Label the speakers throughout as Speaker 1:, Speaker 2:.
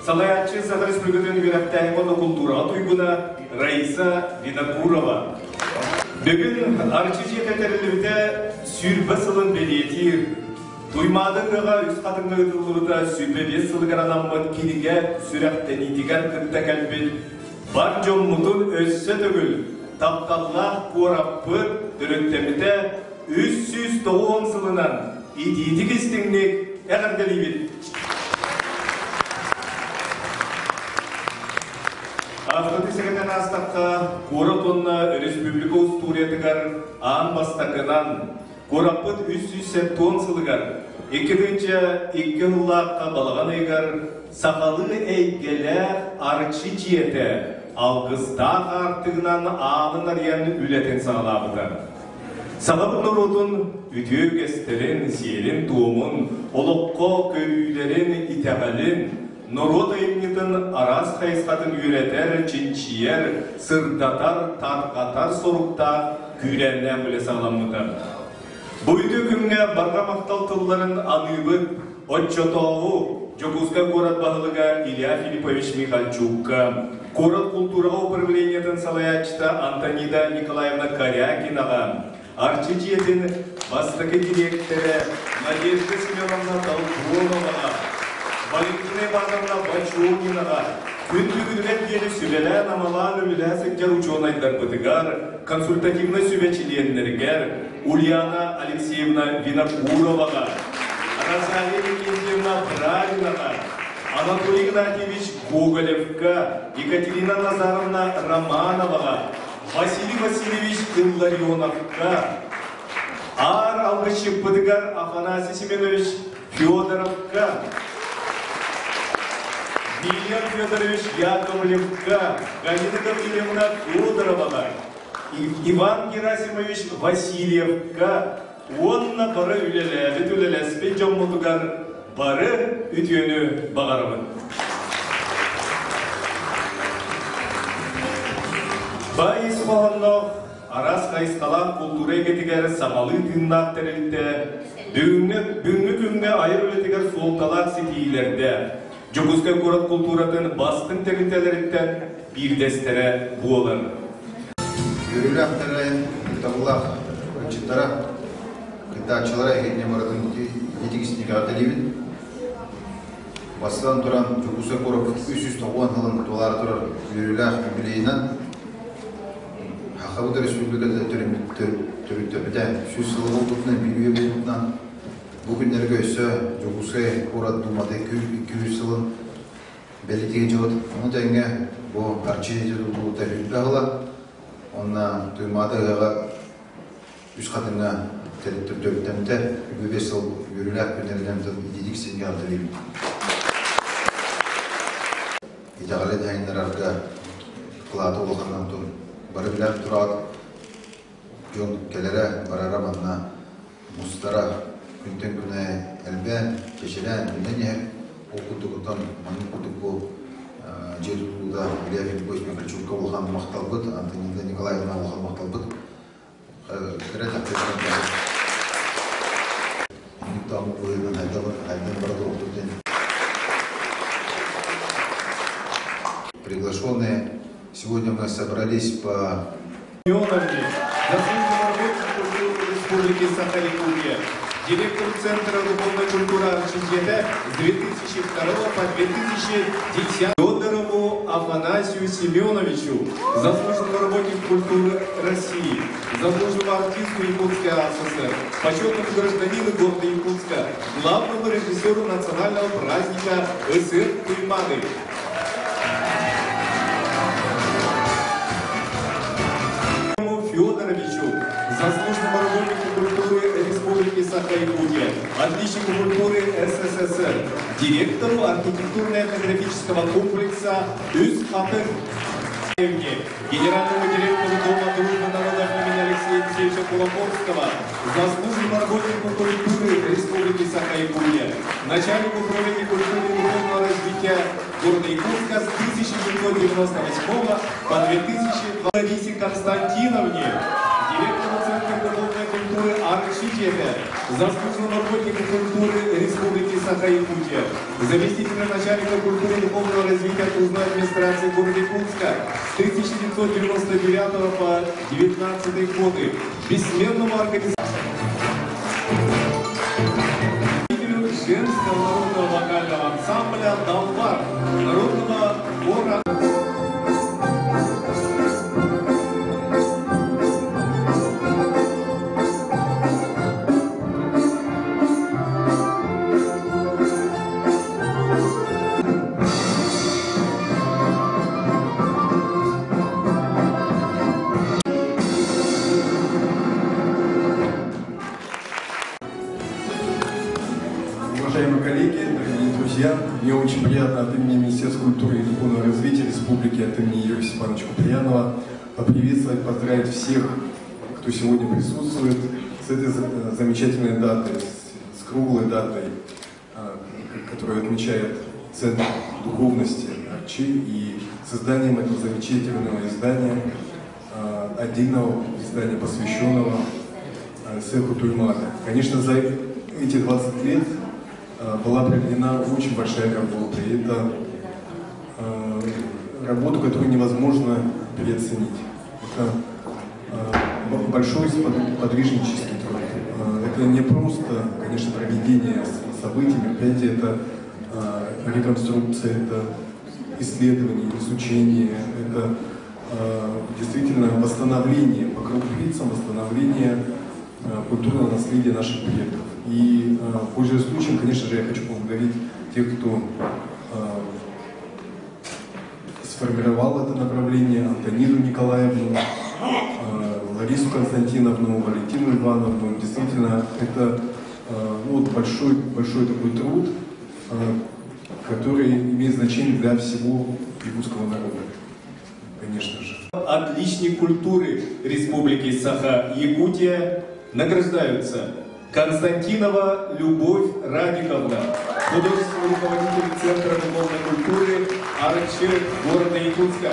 Speaker 1: Салаятчы Сахар Республикатын Гүрәптәймоны культура туйгуна Раиса Винокурова. Бүгін арчыжи тәтәрілігіде сүрбі сылын белетир. Туймадыңғыға үз қатыңғы ұтылырда сүрбі бес сылығар анаммын кириге сүрәқтен итігер күтті кәлбіл. Бар жон мұтын өссі түгіл. Тапталлах қораппыр дүріттеміде 390 сылынан идейдік істіңнік әғірділі біл. Ақтыды сегеден астаққа Қорапынна республика ұстуретігер аң бастақынан Қорапыт 310 сылығар. Екідінші 2 ұллаққа балаған егер сақалы әйгелі арчы жиеті алғыздақ артығынан ағынар яны үлетін сағалабыдар. Сағабын ұрудың үтеу кестерін, сиелін туымын, олыққо көйлерін итәғалін, Нұрот айымнетін арас қайысқатын үйретер, чинчиер, сырдатар, тарқатар соруқта күйлерінен біле сағаламыды. Бұйды күнге барға мақтал тылларын аныбыт, отчотоғу, Жокузка город бағылыға Илья Филиппович Михальчукка, город культураға управлениетін салаячта Антонида Николаевна Корякинаға, арчы жиетін бастықы директоры Надежда Семеновна Толковаға, Валентина Ивановна Бачугинаға, күнді-күнген келі сүбелі намалан үлілі сәктер учонайдар бұтығар, консультативны сүбечиленлергер Ульяна Алексеевна Винокуроваға, Розалия Евгеньевна Правинаға, Анатолий Игнатьевич Гоголевка, Екатерина Назаровна Романоваға, Василий Васильевич Илларионовка, Ар Алгачев бұтығар Афанасий Семенович Федоровка, Илья Федорович Яковлевка, Галина Гаврилевна Федороваға, Иван Герасимович Васильевка, онна бары үлелі, үлелеспен жоммутугар бары үтіөні бағарымын. Байыз болғанлық, арас қайысқалан культура екетігер самалы тыңнақ тәрелікті, бүгінгі күнге айыр өлетігер солталақ секейлерді, Жокузка город культуратын бастың тәрілтелеріттен бирдестере буолар.
Speaker 2: Юрилахтара табулах читара кытачылара эгене марадын едигисине гадалибин бастан туран жукуса коров 390 жылын доллар турар юрилах юбилейинен Хахабыда республикада төрүттөбүдө 100 жыл болдукна билүү болдукна бүгүнлөргө өсө жукуса корат думада 200 жылын белетиге жолот аны теңге бу арчи жолу тарифтагыла Онна туймадыга үш кадымга төрттөмдө үбес жыл юрилак күнөрдөн идик сенге алдырып. Идагалы дайындарга кылаты болгондон тур бары билер турат жон келере барара манна мустара күнтен күнө элбен кечелен күнөне окутугутан манын кутуку Джеруда Левин Бойсмен Кричука Улхан Махталбыт, Антонина Николаевна Улхан Махталбыт. Керета президент. Никто не будет на этом, один продукт. Приглашенные. Сегодня мы собрались по
Speaker 1: Республики Саха-Якутия. Директор Центра духовной культуры Арчингеда с 2002 по 2010 Федорову Афанасию Семеновичу, заслуженному работнику культуры России, заслуженному артисту Якутской АССР, почетному гражданину города Якутска, главному режиссеру национального праздника СР Туймады. Федоровичу, заслуженному работнику культуры Республики Саха-Якутия, отличнику культуры СССР, директору архитектурно-этнографического комплекса ЮСХАТыр, генеральному директору Дома дружбы народов имени Алексея Алексеевича Кулаковского, заслуженному работнику культуры Республики Саха-Якутия, начальнику управления культуры и духовного развития города Якутска с 1998 по 2002 Ларисе Константиновне, директору Центра духовной культуры Арчингеда, заслуженному работнику культуры Республики Саха-Якутия, заместителю начальника культуры и духовного развития окружной администрации города Якутска с 1999 по 2019 годы, бессменному организатору женского народного вокального ансамбля «Далвар», народного хора.
Speaker 3: Уважаемые коллеги, дорогие друзья, мне очень приятно от имени Министерства культуры и духовного развития Республики, от имени Юрия Степановича Куприянова поприветствовать, поздравить всех, кто сегодня присутствует с этой замечательной датой, с круглой датой, которую отмечает Центр духовности Арчи, и созданием этого замечательного издания, отдельного издания, посвященного Сеху Туймаде. Конечно, за эти 20 лет была проведена очень большая работа. И это работу, которую невозможно переоценить. Это большой подвижнический труд. Это не просто, конечно, проведение событий, мероприятий, это реконструкция, это исследование, изучение, это действительно восстановление, по крупицам восстановление культурного наследия наших предков. И, пользуясь случаем, конечно же, я хочу поблагодарить тех, кто сформировал это направление: Антонину Николаевну, Ларису Константиновну, Валентину Ивановну. Действительно, это большой такой труд, который имеет значение для всего якутского народа, конечно же.
Speaker 1: Отличник культуры Республики Саха-Якутия награждаются Константинова Любовь Радиковна, художественный руководитель Центра духовной культуры Арчи города Якутска.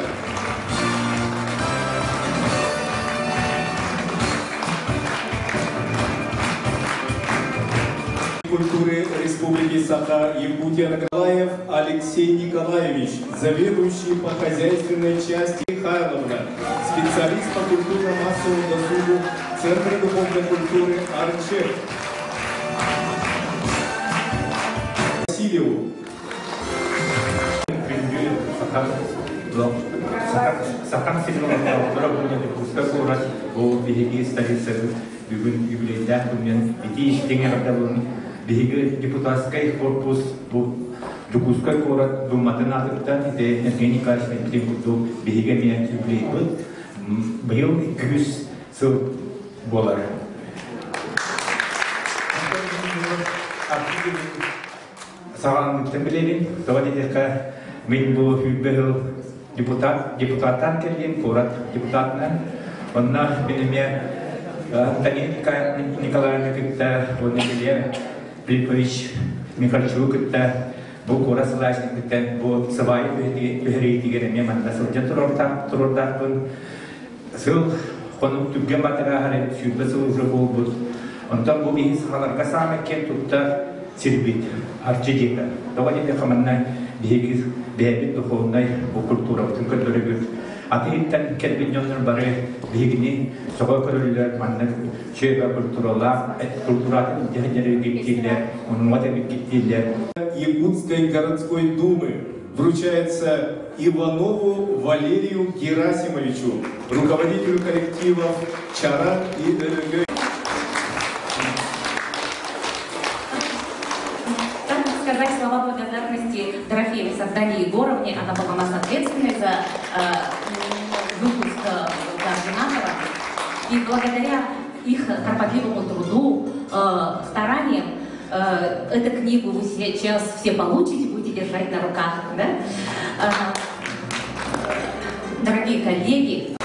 Speaker 1: культуры Республики Саха-Якутия Николаев Алексей Николаевич, заведующий по хозяйственной части Михайловна, специалист по культурно-массовому досугу Центра духовной культуры Арчев. Васильеву.
Speaker 4: Сакан сигналында олар пуска курас ол биһиги столица бүгүн юбилейда күннен бити иштеңерде бул биһиги депутатский корпус бу жукуска курат думатын атыптан де Евгений Николаевич бу биһиги мен юбилей бу быйыл 200 жыл болар. Саган тембелерин товарища мен бу хүббел депутаттан келген город депутатынан онна менеме Таненко Николаевна кытта оннегеле Пилпович Михальчук кытта бу город слажник кытта бу сабай бехрейтигере мен насылжа турордартын сыл конук түгген батыра харен сүббесыл уже болбут онтан бу бихис халарга самекен тутта сирбит арчидика давайте хаманна бихис бэбит духовной культура bütün kötülüğü atıyitten kelbinyonlar bari bihigini soğuk körülüler mannak şöyle культуратın деревья гибкилер он вот гибкилер
Speaker 1: Якутской городской думы вручается Иванову Валерию Герасимовичу, руководителю коллективов Чарат и ДРГ.
Speaker 5: Сказать слова благодарности Дорофеевой Создании Егоровне. Она была у нас ответственной за выпуск координатора. И благодаря их кропотливому труду, стараниям, эту книгу вы сейчас все получите, будете держать на руках. Да? Дорогие коллеги,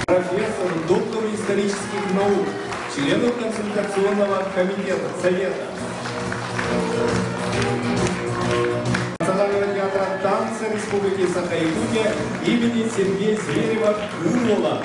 Speaker 1: Профессор, доктору исторических наук, члену консультационного комитета Совета. Национального театра танца Республики Саха-Якутия имени Сергея Зверева Курола.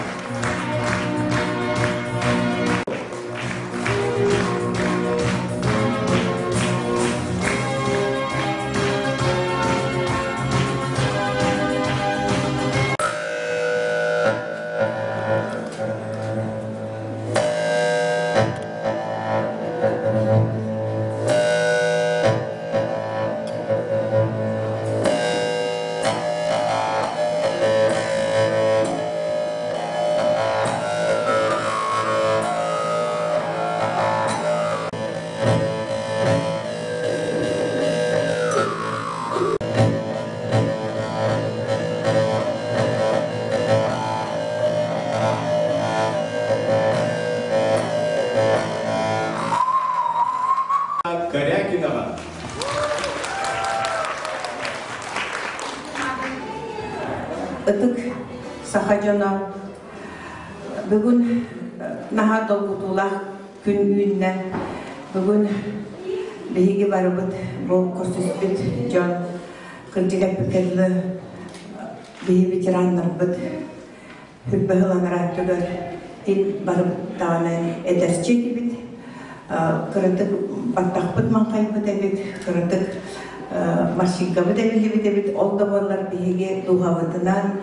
Speaker 1: Корякинова.
Speaker 6: Ытык сахажана бүгүн наха долбутулах күн үйүннен бүгүн биһиги барыбыт бу көрсөтүбүт жон кылжыгап пикерлы биһи ветерандарбыт хүббэхыланараттыгар ин барыбыт таанан эдерчекибит кырытык баттахпыт манкайбыт эбит кырытык машинкабыт эбилибит эбит олдоборлар биһиги дугабытынан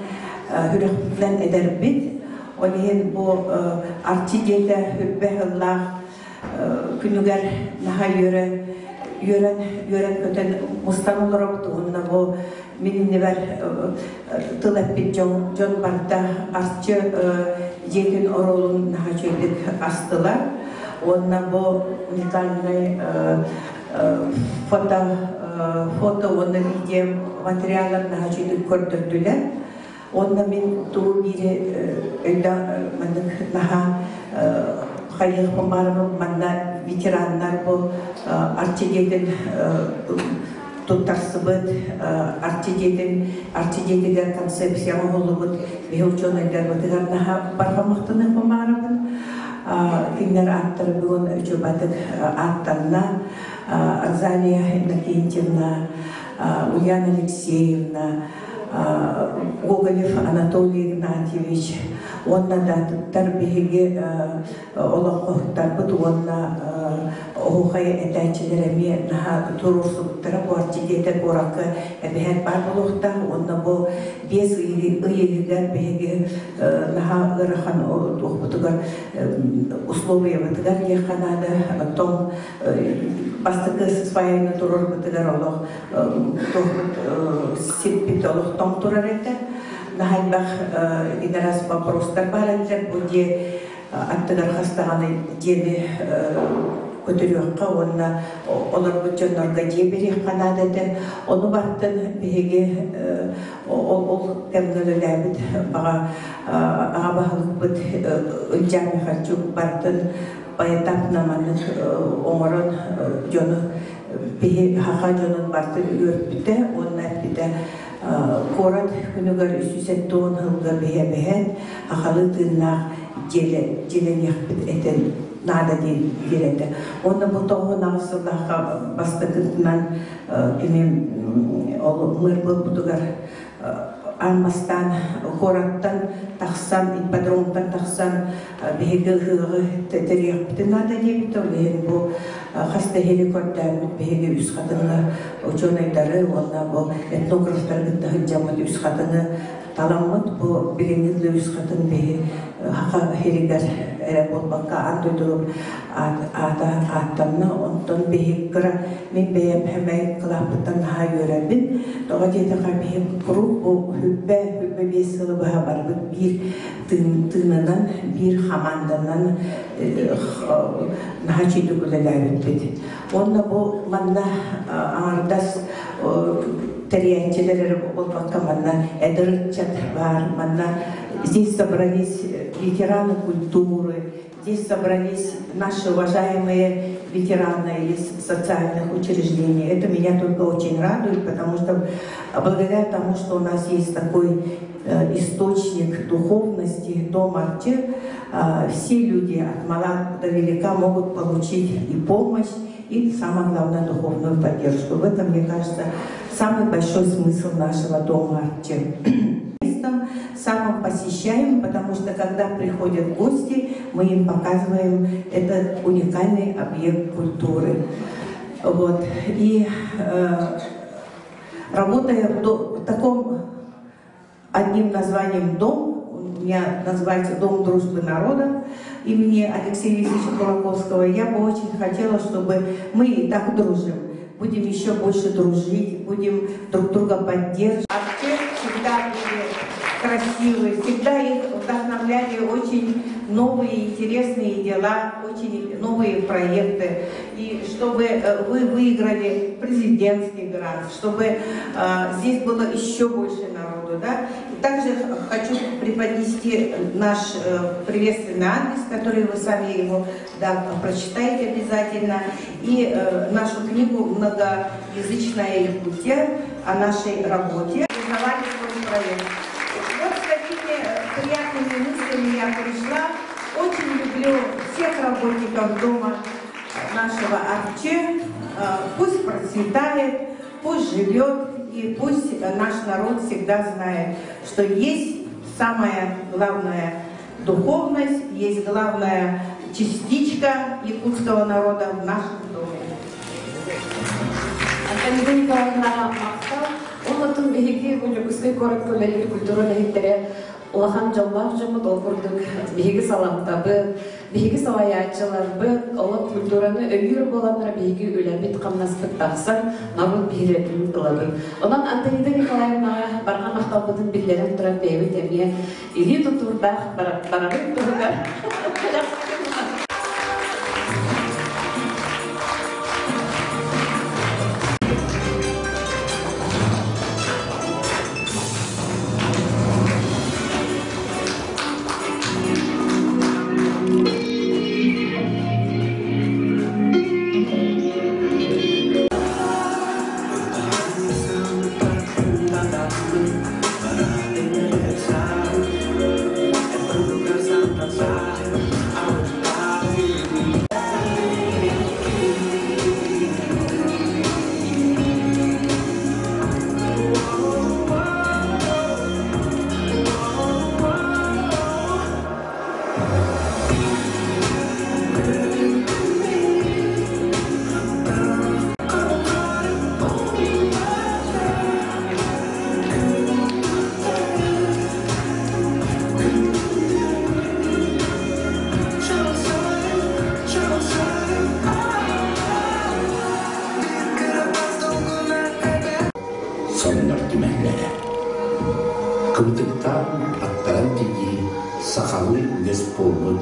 Speaker 6: хүрөхпүтлен эдербит олиһин бу арчи диэте хүббэхыллаах күнүгер наха йөрен көтен мустан олоробут уунна бу мининнибер тылаппит жон барда арчы диэтин оролун наха чөйдүк астылар онна бу уникальный фото онна видео материаллар наха чөйдүк көрдөрдүлер. Онна мен туу бири өйдө мандык наха хайыр помарым манда ветерандар бу арчиден туттарсыбыт арчидегер концепция болубут беучонайдар батыгар наха барфамактыны помарым кинер аттар бүгүн өчөбатык аттарна Арзания Иннокентьевна, Ульяна Алексеевна, Гоголев Анатолий Игнатьевич, онна даттар биһиги олоққохтарбыт онна оохай этәчилереми наха турурсуттара буарчидетер буракка эбиһэр бар болуохта онна бу бес ыйыгар биһиги наха ырахан туохбутугар условия бытыгар диэханада том бастыкы сваяйны турурбутыгар олох туохбут сиппит олох том турар этер нахайбах инерас вопростар бар этер бу де аттыгар хастаганы деби көтөрүөкка онна олар бүтчөннөргө жебери канадады ону бартын биһиги ол кемнөлөлөбүт бага агабахылбыт ылжами харчук бартын поэтапно маны оңорон жону биһи хаха жонун бартын үрпүтэ онна бите корат күнүгөр үсүсеттуун хылга биһэ ахалы тыыннаах желенехпит этен нада дирете. Он бутого насылдаха бастыкытынан кеме ол мырбыл бутугар алмастан хораттан тахсан ипподромтан тахсан биһиги хыгы тетерехпитин нада дибит олен бу хаста хеликоптер биһиги үс хатыны ученыйдары онна бу этнографтар гытта жамат үс хатыны таламыт бу билимидле үс хатын биһи хака херигер эре болбакка андыдырып аттанна онтон биһиккыра мен бэйэм хэмэй кылааппыттан наха үөрэмбин тога диэтаха биһик куру бу хүббэ биэс сылыбыха барбыт бир тыынынан бир хаманданан наха чийдүгүлэлээбитбит онна бу манна ардас террианчелер болбакка манна эдырчат бар манна здесь собрались ветераны культуры, здесь собрались наши уважаемые ветераны из социальных учреждений. Это меня только очень радует, потому что благодаря тому, что у нас есть такой источник духовности, дом Арчи, все люди от мала до велика могут получить и помощь, и, самое главное, духовную поддержку. В этом, мне кажется, самый большой смысл нашего дома Арчи. Самым посещаем, потому что когда приходят гости, мы им показываем этот уникальный объект культуры. Вот. И работая в таком одним названием «Дом», у меня называется «Дом дружбы народов», имени Алексея Викторовича Кулаковского, я бы очень хотела, чтобы мы и так дружим, будем еще больше дружить, будем друг друга поддерживать. Всегда были красивые, всегда их вдохновляли очень новые интересные дела, очень новые проекты. И чтобы вы выиграли президентский грант, чтобы здесь было еще больше народу. Да? И также хочу преподнести наш приветственный адрес, который вы сами его прочитаете обязательно, и нашу книгу «Многоязычная Якутия» о нашей работе. Признавали свой проект. Вот с такими приятными мыслями я пришла. Очень люблю всех работников дома нашего Арчи. Пусть процветает, пусть живет, и пусть наш народ всегда знает, что есть самая главная духовность, есть главная частичка якутского народа в нашем доме.
Speaker 7: Олатын биһиги бүлүкүскөй корак көлелер культура лехиттере улахан жолбах жомут олкурдук биһиги саламтабы биһиги салаячыларбы олак культураны өйүр боланнар биһиги үләбит камнаспыт тахсан народ биһиретін кылабы. Онан Антонида Николаевнага барган макталбытын биллерен турар бейбит эмие или тутурдах барабыт тургар.
Speaker 8: I соннор түмәнләре. Кымтыктан аттаран тиги сахалы үгес болмыт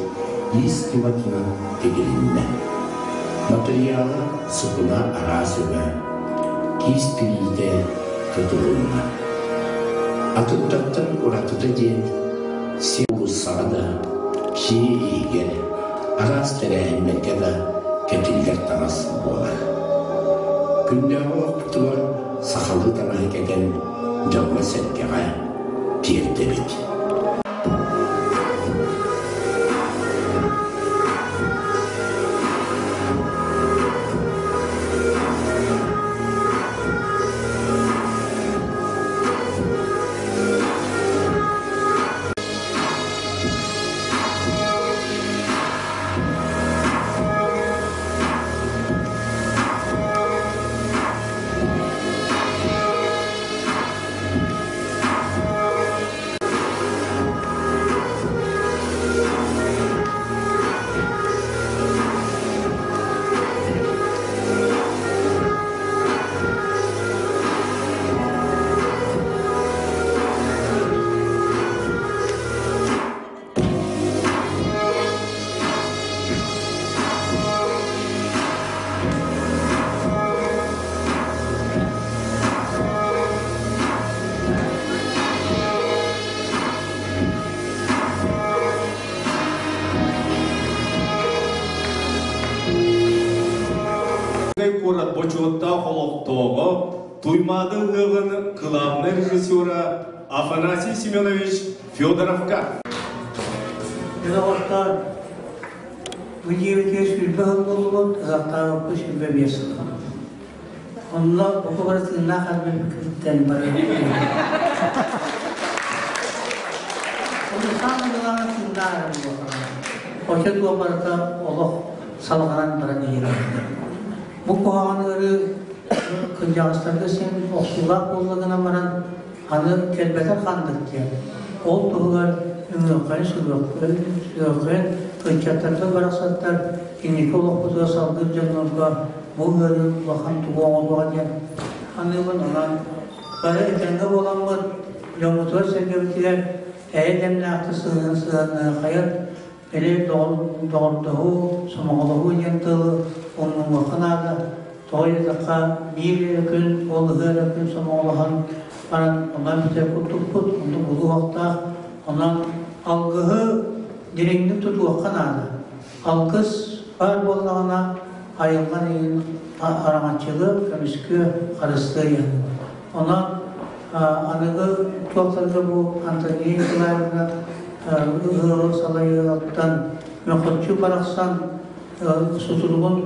Speaker 8: ис киматына тегелинне. Материалы сыпына арасыга кис пилите тұтылынна. Атыттаттан уратыты ден сеулы сағада шие егер арас тәрәйінмәке да кәтілдер танас бола. Күндегі оқтылар сақалы тана кәген жауға сәткеға перді бет.
Speaker 1: Почетта холоктого туймады ығын главный режиссера Афанасий Семенович Федоровка.
Speaker 9: Федоровка выделить фильмы было, завтра пусть бебес. Он на попросту нахадный критен баре. Он самый главный сценарий был. Почет был барта Олох Салган барадира. Bu kohanları kıncağızlarda sen okullar kollarına varan hanı kelbeler kandık diye. Ol tuğlar ümrükleri sürükler, kıncaklarda bıraksatlar, iniki okuduğu salgın canlarga bu görün bakan tuğu olduğu diye. Hanımın olan, böyle etenge olan var, yomutuğa sevgiltiler, eğdemle aktı sığını hayat, ele doğurduğu, sumağlığı yantığı, onun vakınada toydaqa bir gün olğu gün somoğlahan baran ondan bir kutup onu bu vaqta ondan algığı direngni tutup kanada algız var bolğana ayılgan yin aramançılığı kömüskü qarıstığı ondan anıgı tuaqlarga bu Antoniyalarına salayıqtan mekotçu baraksan susuluğun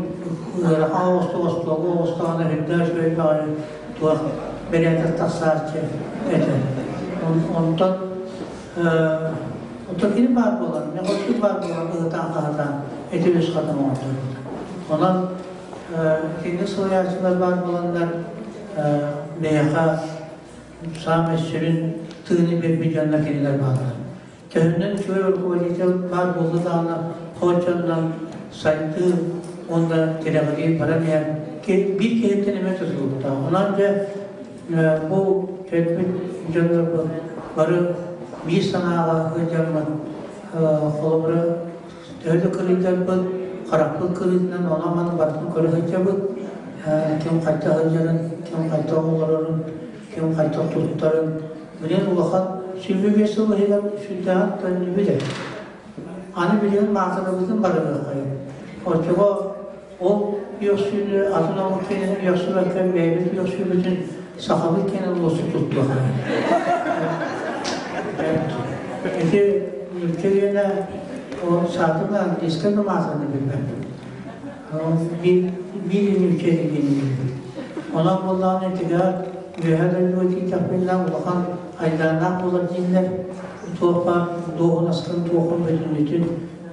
Speaker 9: Ağustos'ta hüdda şöyle tuaq belirtir tasarçı eder. Ondan otakini var olan, ne hoşu var olan ıhtan kahatan etimiz kadın oldu. Ondan kendi soyacılar var olanlar meyha Samesür'ün tığını bir canına kendiler bağlar. Köyünden şöyle kuvveti var buldu da ona hocandan saydı onda tedavi paralel ki bir kere deneme tutuldu. Ondan bu tedbir canlı varı bir sanağa hocamın kolları öyle kırıldı bu karaklı kırıldan onaman batın kırılınca bu kim kaçta hocanın kim kaçta oğulların kim kaçta tuttarın bilen ulakan şimdi bir sürü heyet şundan tanıbıdır. Anı biliyorum mağazamızın varlığı hayır. Ortada o yoksulu adına o kendini yoksulu eken meyve yoksulu bütün sahabe kendini olsun tuttu. Peki ülkelerine o saatından iskender mağazanı bilmem. Bir ülkeye gelin. Ona Allah'ın etigar müherrem ve kitaplarından bakan aylarına bulacaklar. Tuğpa doğu nasıl tuğun bütün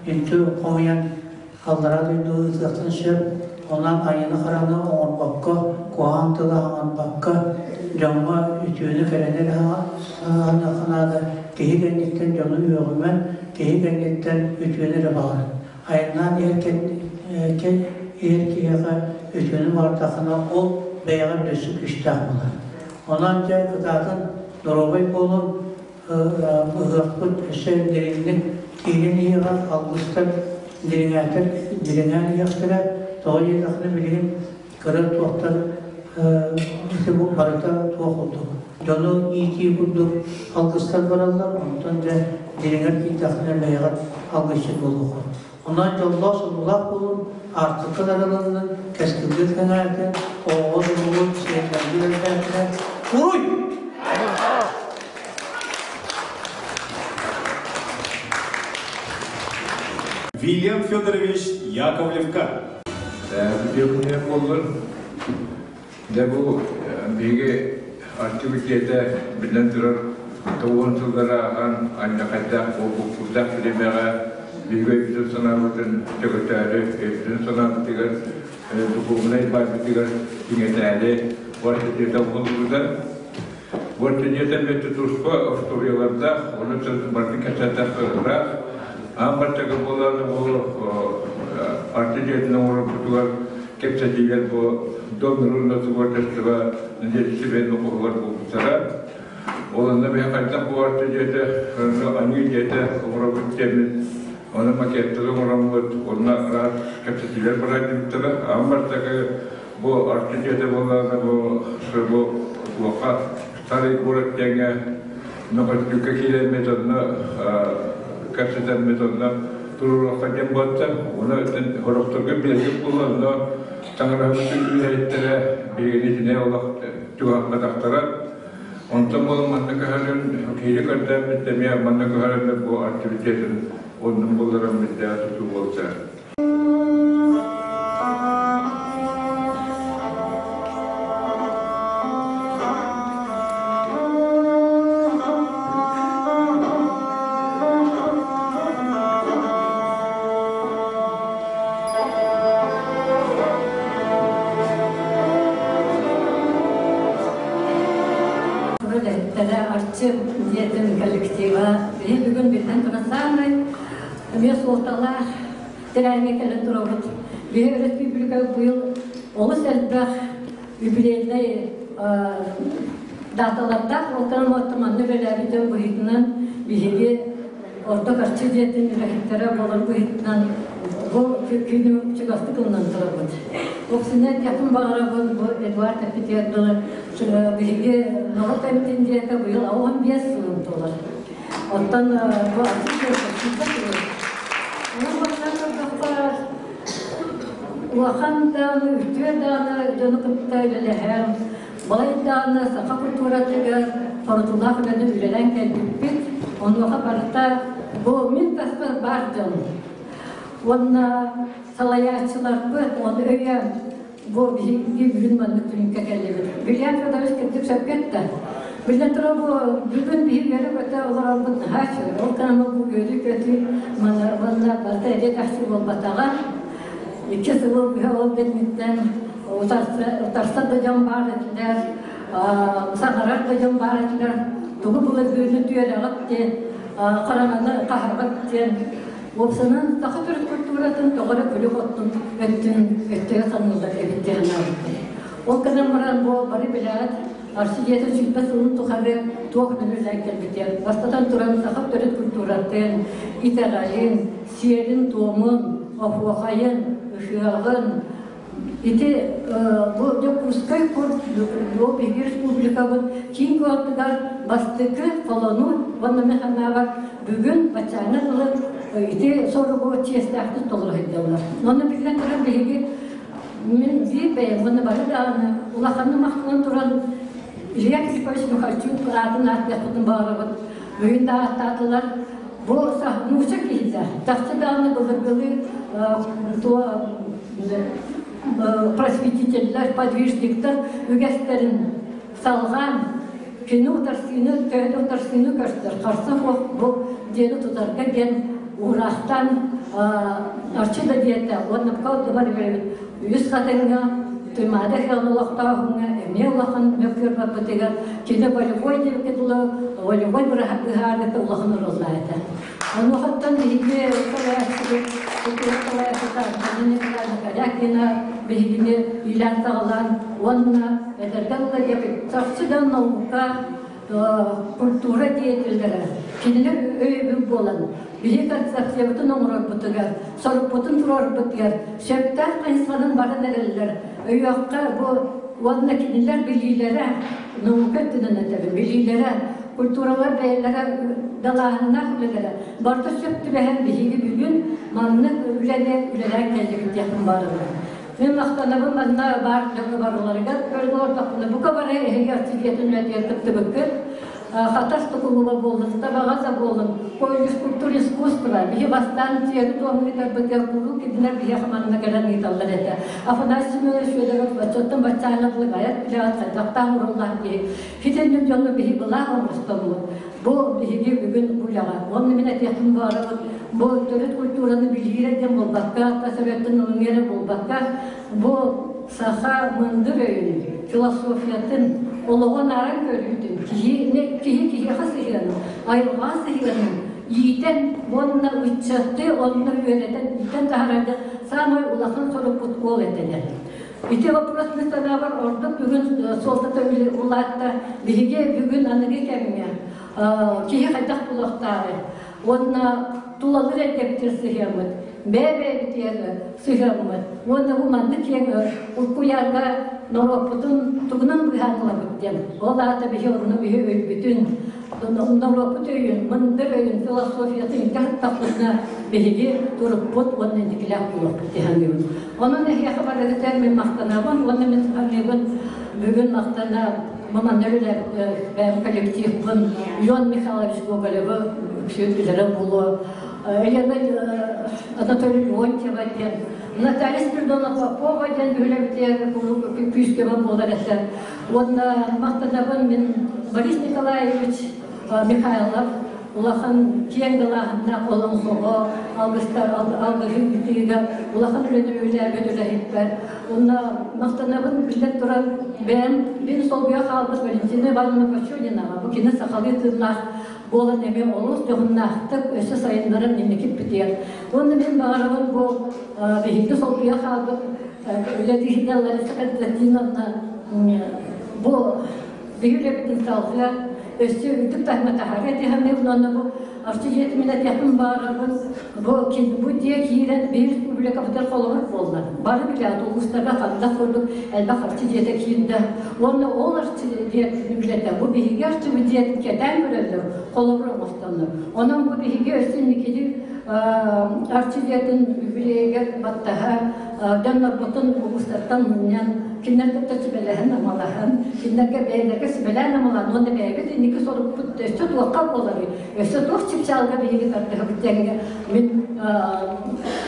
Speaker 9: bütün komayan hallara duyduğu zaten şey ondan ayını karanı on bakka kuantıda han bakka camma ütüğünü ferenler ha kanada kehi gennetten canı yoğumen kehi gennetten ütüğünü bağlı ayından erkeğe ütüğünü vartakına o beyağı bir süt iştahmalar Onanca kıtatın Dorobay Pol'un ıhakpıt eserlerinin kirin yığa algıstar direnler yaktıra doğru yakını bilin kırı tuaktar işte bu parata tuak oldu. Donu iyi ki bulduk algıstar vararlar ondan da direnler ki yakını layagat algışı bulduk. Ondan Allah sallallahu olun artık kadarlarının keskildir kanarken o olur şeylerden bilerlerken Uy!
Speaker 1: Вильям Федорович Яковлевка.
Speaker 10: Büyüküne olur. De bu bilgi aktivitede bilen durar. Toğuntulara anne kadar o kurda filmlere bilgi bütün sanatın sekreteri, bütün sanatçılar bu konuda bazıları dinledi. Varşıydı burada. Varşıydı metoduspa Avustralya'da onun için barık kaçaklar. Ambartaka bolan o artistlerin orada kepçeciler bu domnurun nasıl ortasında neredeyse ben okular bu sıra. Olanlar bir hatta bu artistler anıydı orada temin onun maketleri onlar kepçeciler bıraktılar. Ambartaka bu artistler bolan bu vaka tarih orada nokta kiler metoduna kaçtan metoduna turun kaçan batta ona horoktorga bilgi kullanılan tanrı hükümleriyle bilgi ne olarak tuhaf taktara ondan bu mantıkaların kiri kadar bitmeye mantıkaların bu aktivitenin onun bunların müdahale tutulsa.
Speaker 11: Diyetim kolektiva, bugün birden turasarlar, bir soğutalar, trene kelen turabut, bir respublika bu yıl olus elbaq, jubileyde datalarda ortamı böyle bir boyutundan bir orta karşı diyetin rakiplere olan boyutundan bu günü çıkastı kılınan turabut. Oksijen yakın bağıra bu Eduard Tepetiyer'de bilgi nohut temizliğe bu yıl 15 dolar. Ondan bu açık bir onun başlarında Uakan dağını, Ütüye dağını, Canı Kıptayla leher, Balay dağını, Saka Kulturatı'ga, Farutullah Fırlanı ülelen kelbipit, onun vaka barıta bu min tasma var canım. Onunla salayatçılar bu, onu öyle bu bir bürünmanlık tününke kellebilir. William Fedorowicz kettik şapkette. Bilden tura bu bugün bir yere öte olarak bu haşır. O kanımı bu gödü kötü bana barta ede tahsil olmatağa. İkisi bu bir ol denmitten utarsa da can var ettiler. Sanarar da can var ettiler. Tuğu bula gözü tüyelarak diye karanada kaharbat diye. Opsa'nın daha bir kulturatın doğru külük ottun öttüğe sanılır evittiğine. O kadar maran bu bari bilat arsiyete şüphesiz onun tuharı tuğuk dönürler kelbitiyen. Bastadan turan daha bir kulturatın iteralin, siyerin tuğumun, afuakayın, ışığın, İti bu da kuskay kur bu bir respublikamın kim kadar bastıkı falanı bana mehana var bugün bacana olan İti soru bu çeşitli tolur ediyorlar. Onu bilen duran bilgi min bir bey bana bari da ulakanı mahkûn duran ilyak siparişi muhaççı adın atlatın bağırıp bugün de atladılar bu sah nuşak izler. Tahtı dağını bulurgalı to просветительler, подвижниктер, ügeslerin salgan, kini utarsını, köyde utarsını göster. Karşı bu diyeni tutarga gen uğraştan arçı da diyette, onu kavdu var böyle yüz katına, tüymada yalnızlıkta hunga, emniye Allah'ın mekür babıtıgar, kini böyle koy diye ketulu, böyle koy bırakıp hâlete Allah'ın rozlaydı. Onu hatta hediye kalayası, hediye kalayası da, kendini kadar yakına, бигине илан тагылан онна эдерден леп царчыдан наука культура деятельлері кинилер өйбү болан били концепциябытын оңрор бутугар соруппутун турор бутугар шептар кайсанын барын эрелер өйөкка бу онна кинилер билилери наука тынын билилери культуралар бәйләре далаһына хүләләре. Барты шөптү бәһәм биһиге бүгүн манны үләләр кәҗәк якын барылар. Мен мактанабым манна бар җаны барларга көргөр тапны бу кабары һәр тигәтен мәдәният тибеккә. Хаташ тукулуга булды, табагаза булды. Коюш культура искусство, бие бастан тиек томлитар бегә булу киднәр бие хаманна гәлән италлар әтә. Афанасимы шөйләр бачоттан бачалыклы гаят билат тактан урынлар ди. Фитеннән җанны бие була мустамы. Бу биге бүген буляга. Онны менә тәхмин бары бу төрет культураны билгеләдән булбакка, тасаваттан уңгәре булбакка, бу саха мындырын, философиятын олоған аран көрүйтін, кихи хасыгын, айылға сыгын, ийтен, онна үтчатты, онна өйрәтен, ийтен тахарады, самай уласын сорып бұткол етенер. Ите вопрос местана бар, орда бүгін солтата улатта, биге бүгін анығы кәміне, кихи қайдақ бұлақтары, онна тулалыр әдептер сыгымыд, бәбе бітері сыгымыд, онна ұманды кеңі, ұлқуярға Норопутун тугунан быханла бүттем. Ол ата бихи орны бихи өйбүтүн. Норопут өйін, мындыр өйін, философиятын тақтасына бихиги туруппут, онны дикілях булық бүттіхангивын. Onun ehiyakı var editer min maqtanabın, onu min hangigun bugün maqtana Mamanlarıyla benim kolektifim, Yon Mikhailovich Gogolev, Şüphelerim bulu. Anatoly Leontьева ден, Наталья Спиридонова Попова ден бүлемтер, пүйскебен болар әсен. Онна мақтанабын мен Борис Николаевич Михайлов, улахан кеңгілағына қолын соғы, алғыстар, алғыжын бүтігі, улахан үлені өлі әйттер. Онна мақтанабын білдет тұран ben сол бұя қалдық Валентина Ивановна Кочулинаға, бұл кені сақалы тырнақ болын әме олыс тұғыннақтық өсі сайындарын мемлекет бітер. Оны мен бағарығын бұл бейінді сол бұя қалдық өләдігіне Лариса Константиновна бұл бейілі бітін салғы өсі үйтік тахматахары әтіғамы ұланы бұл арчы жетімін әтіғын бағарығын бұл де кейрен бейір республика бұтар қолығыр болды. Бары біләді олғыстарға қандақ көрдік әлбақ арчы жеті кейінді. Оны ол арчы жетімін біләді. Бұл бейіге арчы бүдетін кәтән көрілді қолығыр оңыстанды. Оның бұл бейіге өсін некелі арчы жетін білегер баттаға дәнлар бұтын олғыстардан мұниян Киннерге төсбеләһен амалаһын, киннерге бәйләргә сибелән амалаһын, онда бәйбет инде сорып бутты, өстә туакка булар. Өстә туак чипчалга бәйге тартып битәнгә. Мин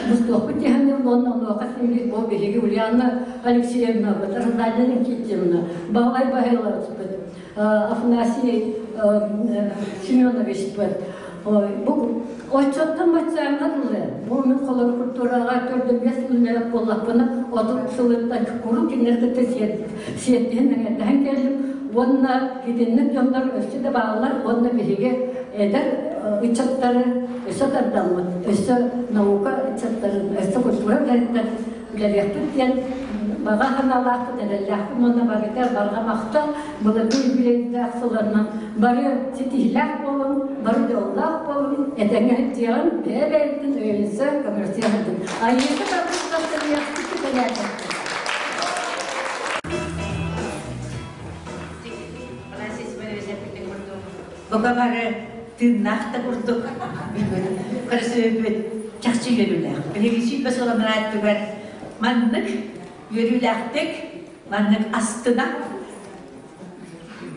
Speaker 11: мустуак битәһен оннан вакытын бу бәйге Ульяна Алексеевна Батарданның китемне. Баһай баһайлар типе. Афанасий Семенович бит. Бу очоттан бачаңгылы. Бу мен колор культурага төрдө бесилнелеп боллапны, отуп сылыктан куру кинерде сиеттен дән келип, онна кидинник жондар өстүдө баалар, онна бириге эдер ичаттары, эсатардан, эсе наука ичаттары, эсе культура гәрәттәр биләләктен бага ханалакы дәләләк, монда багытар барга макта, булар биләләктә аксылардан бары титиләк болун, бары доллар болун, эдәңгә тиyan бәләктен өйсә коммерцияльдән. Айыгы табыштыр яхшы киләләр.
Speaker 6: Богавары тыннахта курдук. Карсыбет чакчы йөрүләр. Белегисит басыламрат түбәр. Маннык йөрүләктек, маннык астына.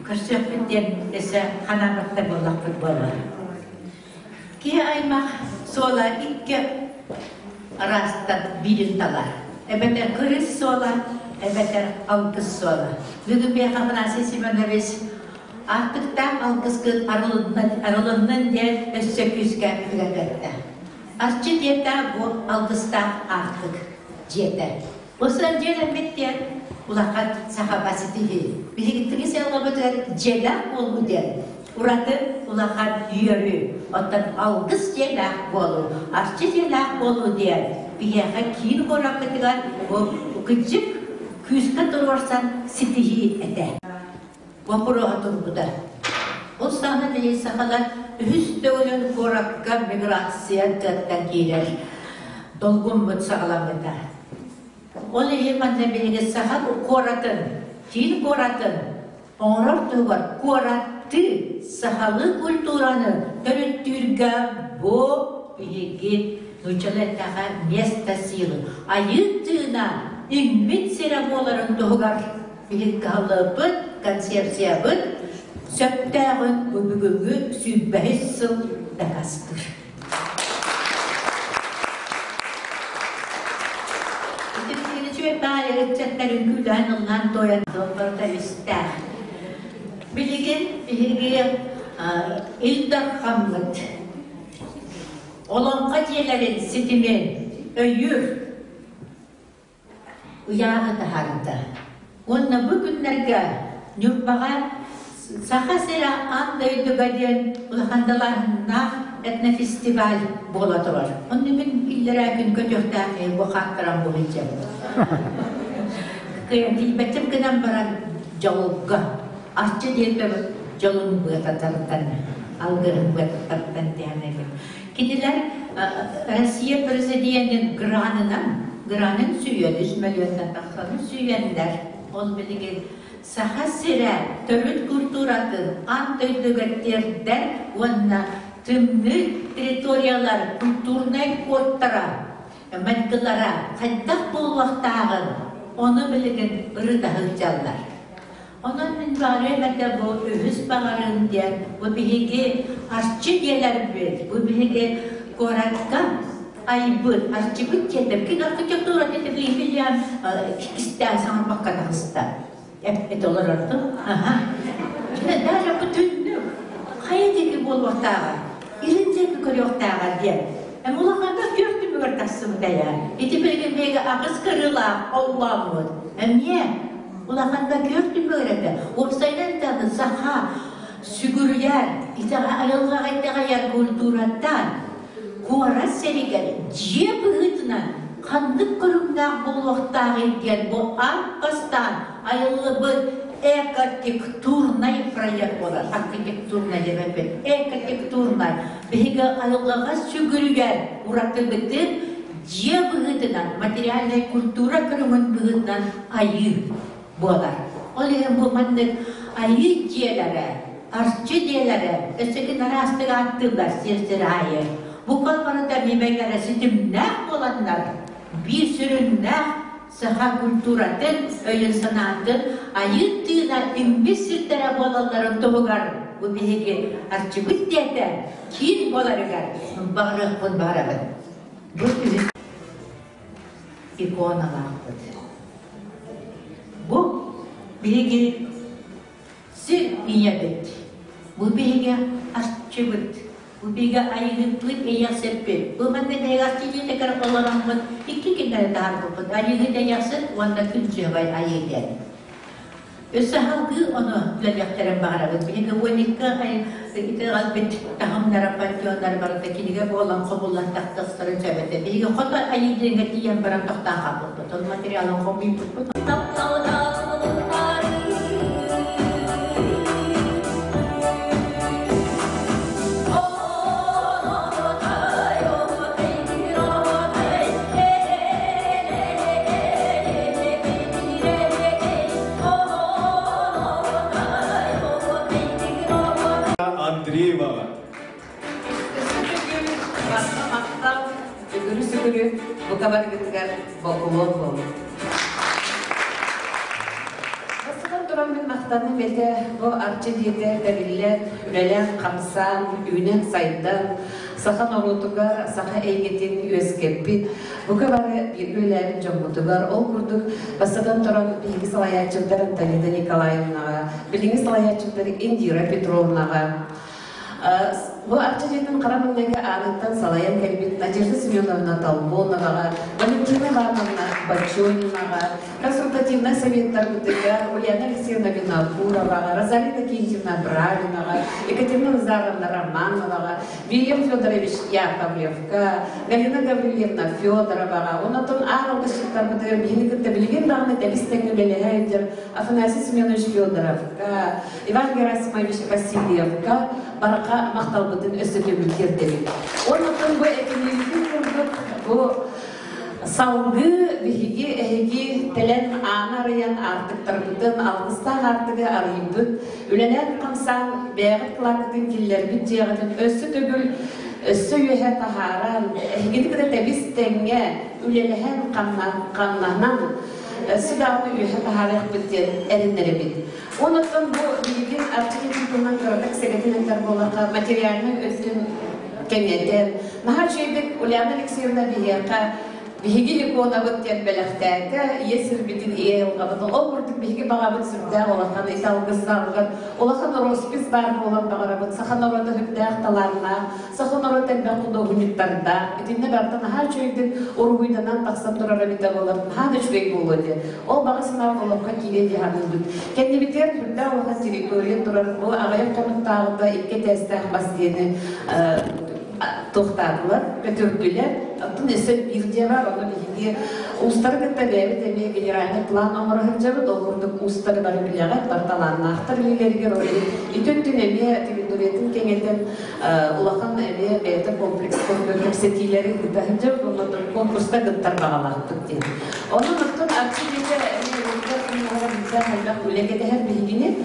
Speaker 6: Карсыбеттен эсә ханамакта буллак булар. Ки аймак сола икке арастан билин талар. Эбетер кырыс сола, эбетер алгыс сола. Бүгүн бе Афанасий Семенович Артыктан алгыскын арылыннан ден өссө күзгә күрәгәттә. Арчы дета бу алгыстан артык жете. Осан жерен беттен улакат сахабасы тиги. Билигиттиги селга бөтөр желак болу ден. Ураты улакат үйөрү. Оттан алгыс желак болу, арчы желак болу ден. Бияга кийин корап кетиган бу
Speaker 12: кыджык күскә торварсан ситихи эте. Вапура турбуда. Ол саны дей сахалар үстөөлөн коракка миграция таттан килер. Долгун бут сагаламда. Ол еманне беге сахал коратын, тил коратын. Онор тугар кораты сахалы культураны төрөттүргө бо биги нучалеттага место силы. Айыттына иммит сераболарын тугар биликкалыбыт, концепциябыт, сөттәгын бүгүгү сүббәһис сыл дакастыр. Итепкенече баайы чаттарын күлән ылган тоян долбарда истәр. Билеген биге Илдар Хаммат. Олонға жерлерін сетімен өйір ұяғы тахарында. Онна бүгінлерге нүрбаға саха сера анда өйдігаден ұлғандаларына этнофестиваль бола тұрар. Онны мен иллера күн көтөқтәқи бұқаттырам болыйчам. Бәттім кінам баран жауылға. Арчы делбе жолын бұғататтарыттан, алғырын бұғататтарыттан дәмәбі. Кеділер Россия президентінің гранын сүйен, 3 миллиондан тақсаны сүйендер. Ол білген саха сірә, төріт культуратын, антөйдігеттердер, онна түмі территориялар, культурнай кодтара, мәткілара, қайдақ болуақтағын, оны білген ұрыдағы жалдар. Onun min bağırmada bu ühüs bağırın diye, bu bihiги aşçı diyeler bir, bu bihiги koratka aybıt, aşçı bit yedim. Ki garkı çok doğru dedi, bilmem ister sana bakana hasta. Et olur orada. Şimdi daha bütün haydi ki bol vaktağa, irince bir kör vaktağa diye. Mulakanda gördüm ortasında ya. İti belki ağız kırıla Allah'ım. Niye? Ulakanda gördüm böyle. Olsaydan da saha sügürler, itağa ayılga gaydağa kulturattan, kuara serigeri, ciye bıhıtına, kandık kırımda bu vaktağı diyen bu arkastan ayılga bu arkitekturnay proyekt olur. Arkitekturnay demepet, arkitekturnay. Behiga ayılga sügürler, uratı bitir, ciye bıhıtına, materyalnay kultura kırımın bıhıtından ayır. Bolar. Oleh bu mandık ayı diyelere, aşçı diyelere, öteki narastığı attılar sirsirayı. Bu kalparında memeylere sitim ne olanlar, bir sürü ne saha kulturatın, öyle sanatın, ayı tığına imbi sirtere bolanların toğugar. Bu bilgi aşçı bittiyete, kim bolarıgar, bağırık bun bağırık. Bu ikonalardır. Bu bilgi sir niyet. Bu bilgi aşçılık. Bu bilgi ayrılıklık eyasepet. Bu bende negasiyet tekrar olarak iki kere daha bu. Ayrılık eyasep, onda külçe var ayrıdan. Ösahagı onu belajaktaran bağırır. Bilgi bu nikah itu albet taham narapatyon narapatkinika bolan kabulan taktasların sebete. Bilgi kota ayrıdan ngetiyan barang takta kaput. Tol materialan komi put.
Speaker 1: Андреева.
Speaker 7: Bu kabar gittiler, bokulun. Aslında duran bir maktanı bete, bu artçı diyete, debiller, ürelen, kamsan, ünen saydan, sahan orutugar, saha eygetin, üeskepit. Bu kabarı bir ürelerin cambutugar, ol kurduk. Basadan duran bilgi salayatçıkların Talida Nikolayevnağa, bilgi salayatçıkları Indira Petrovnağa, Бу Арчажетин Карамындагы Анаттан Салаян Кальбит, Надежда Семеновна Толбоновага, Валентина Ивановна Бачонинага, консультативный советтар Бутыга, Ульяна Алексеевна Винокуровага, Розалина Кентьевна Бравинова, Екатерина Назаровна Романовага, Вильям Федорович Яковлевка, Галина Гаврилевна Федоровага, онотон Аралдышыктар Бутыга, Бихиникетте билген дағны Талистенге Белехайдер, Афанасий Семенович Федоровка, Иван Герасимович Васильевка, Барака Махталбытын өсөтө билдирди. Онотон бу экономикин курдук, бу салгы биһиги эһиги телен анарыян артыктарбытын, алгыстан артыгы арыйбыт, үлелен камсан бэғыт кылакытын киллербит жиягытын өсөтөгүл өссө үйе тахаран, эһигиди кыда тебис теңге үлелehen каннанан Südavlı üye taharek bitti, erinleri bit. Ondan bu bilgin artçılık tutunan gördük, sekreterler bolaka, materyalini özün kemiyeten. Nahar şeydik, Ulyana Alexeyevna bihiyaka, bihigi ikona bitti belakhtayda, yesir bitin iyi yılgabıdın. O vurduk bihigi bağabıt sürtdağ olakan, isalgızlarlıgan, olakan rospis var olan bağarabıt, sahan orada hüpdağtalarına, sahan orada ben kudu hünittarda, bitinne barda nahar şeydik, orguydanan taksam durara bitti olar, hadi şüvey buludu. O bağı sınav olapka kiledi hanımdut. Kendi biter hüpdağ olakan teritoriya durar, bu ağayak konuktağında ilke testah basdiyeni toxtadılar, götürdüler. Altın esen bir de var, onu bilgi. Ulusları gıttaları demeye generalini plan omurahınca doldurduk ulusları var bilagat, bartalarına aktar ilerige rolü. İtöktün emeğe teritoriyetin kengeten ulağın emeğe beyta kompleks kondurduğum setileri gıttahınca konkursta gıttar bağladık diye. Onun altın aksiyete emeğe her bilgini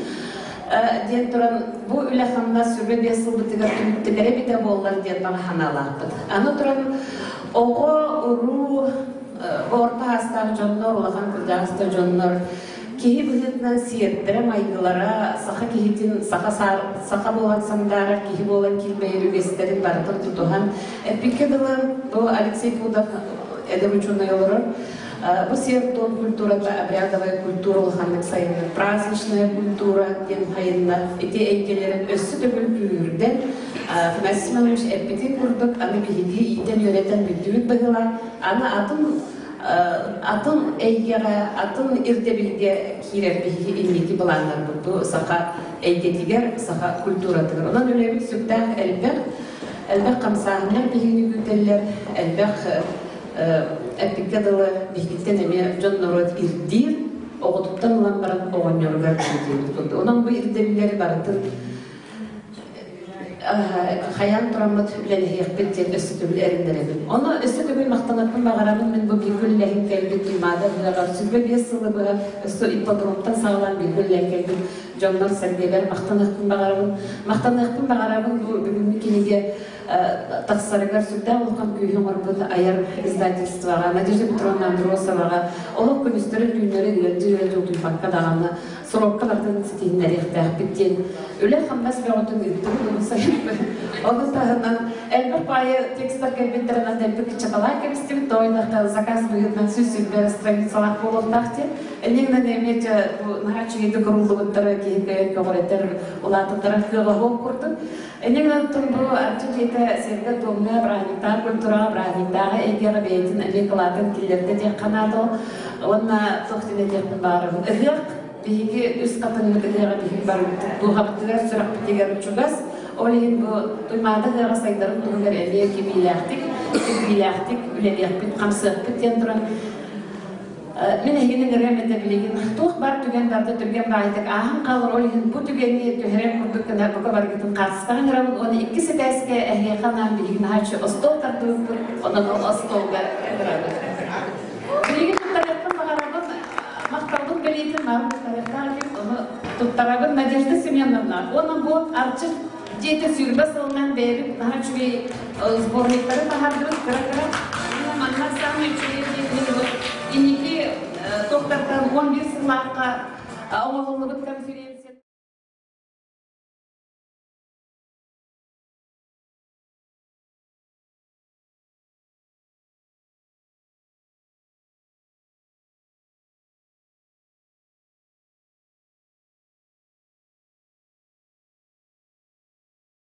Speaker 7: diyen turan bu ülakanda sürbe besıl bitigar tümüttilere bide bollar diyen bana hanalaqtı. Anı turan oğu, uru, orta hasta jonlar, ulağan kılda hasta jonlar kihi bihitinden siyettere maygılara, saha kihitin, saha bolan sandara, kihi bolan kilmeyi rügesterin barıtır tutuhan. Pikedilin bu Alexey Pudov edemüçünü yolurur. Bu сертон культурада, обрядовая культура, улханнык сайына, праздничная культура, ден хайынна, эти эйкелерин өссі түгіл күйірден, Фанасий Семенович әппетін күрдік, аны бігігі ийтен өретен бүттігік бұғыла, аны атын әйгеға, атын ирдебілге кейрер бігігі иннеті бұланлар бұлды, сақа әйгетігер, сақа культуратығыр. Онан өлемік сүктәқ әлбәқ қамсағынар бігігі күтелер, әлбәқ Әппеккадылы бігіттен әме жон народ ирдир, оғытыптан ұлан баран оғаньорғар күтелер. Оның бұл ирдебілері барытын Хаян тұрамыд үләліғек біттен өсі түгіл әріндеребін. Оны өсі түгіл мақтанатын бағарамын мен бұл бігілләхін кәлбет тұймады. Бұлағар сүрбе бес сылы бұға өсі ипподромтан сағылан бігілләхін кәлбет жоннан сәрбелер мақтанықпын бағарамын бұл бүгінгі кенеге тақсарыгар сүрдә олқан күйін орбыды аяр издательстваға, Надежда Петровна Андросоваға, олық күністері дүйінері дүйінері жолдүйпаққа дағаны сұраққалардың сетейінер ектәқ біттен. Өлі қамбас бәғытын үттімі дұғы сайып. Оны тағынан әлбір байы текстар кәлбеттерінен әлбір кічақалай кәмістемі дойнаққа заказ бұйытынан сөз-сөйлбәрі страницалақ болуқтақты. Әлнеңнен әметі нағачы еді құрылығыттары кейінгі көғыреттер олатындары қылығы құрды. Әлнеңнен тұн бұл артын еті сәргі тұңғы бұрағниктар, культураға бұрағниктағы әйгері бәйтін әлекалатын келерді де қанады. Онына тоқтын әдердің барығын. Үғық бейгі үз қатынын үдеға бейгі барып бұғаптығар сұрақ бітегер ұчуғас. Олеген бұл тұймады ғыға сайдарын тұғығыр әле кемейләқтік, үлелек біт, қамсық біттен тұран. Мен әйгенің рәмеді білеген, тұқ бар түгендарды түрген бағайтық, ағын қалыр олеген бұл түгеніне түхерем күрдік кінар бұқа бар кетін қарсыстаған рәмін, оны ikisi дәске әйгеқанан білеген ғайшы остол тартуы, оның остолға әрі. Білеген тұттарақын бағарабын, мақталдың білейтін мағын тұттарақтар, оны тұттарабын Надежда Семеновна. Оның бұл арчық жеті сүрбі сылынан бәрі, ғайшуе сборниктары бағардырыз, қыра-қыра. Манна самый чуе İnniki tohtardan 11 sınavga oğulunu bit konferans